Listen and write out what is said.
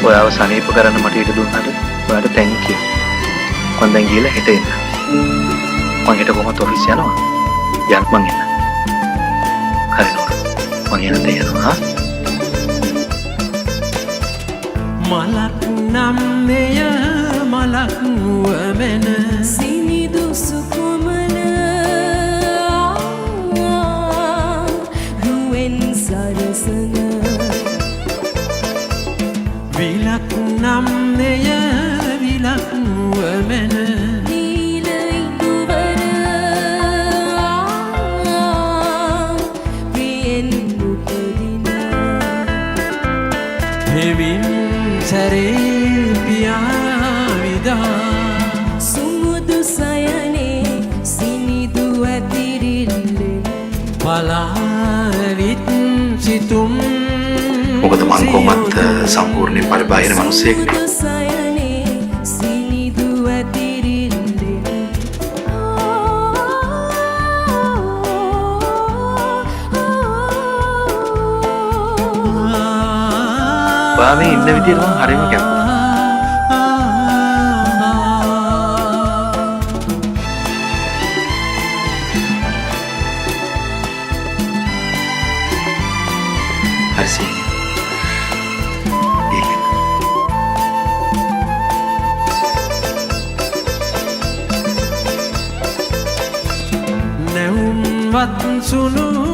ඔයාව සනීප කරන්න මට ඉඩ දුන්නාට ඔයාට තැන්ක් යූ. මම දැන් ගිහලා හෙට එන්න. මම හෙට කොහොමද ඔෆිස් යනවා. යන්න මං එන්න. හරි නෝන. මං යනවා හා. මලක් නම් මෙය මලක් වමන සිනිදු සුකුමන රුවෙන් සරසන විලක් නම් මෙය විලක් වමන නීල ඉදුවර ප්‍රියෙන් උපදින හෙවින් සැරේ පියාවිදා සුමුදු සයනේ සිනිදු ඇතිරිල්ලෙන් පලාවිත් සිතුම් මොකද මං කොහොමත් සම්පූර්ණ පරිබාහිර මිනිසෙක් නේ. සයනේ සිනිදු ඇතිරිල්ලෙන් ඔයා මේ ඉන්න විදියට මං හරිම කැමතියි. හරි සීනි. නැවුම්වත් සුණු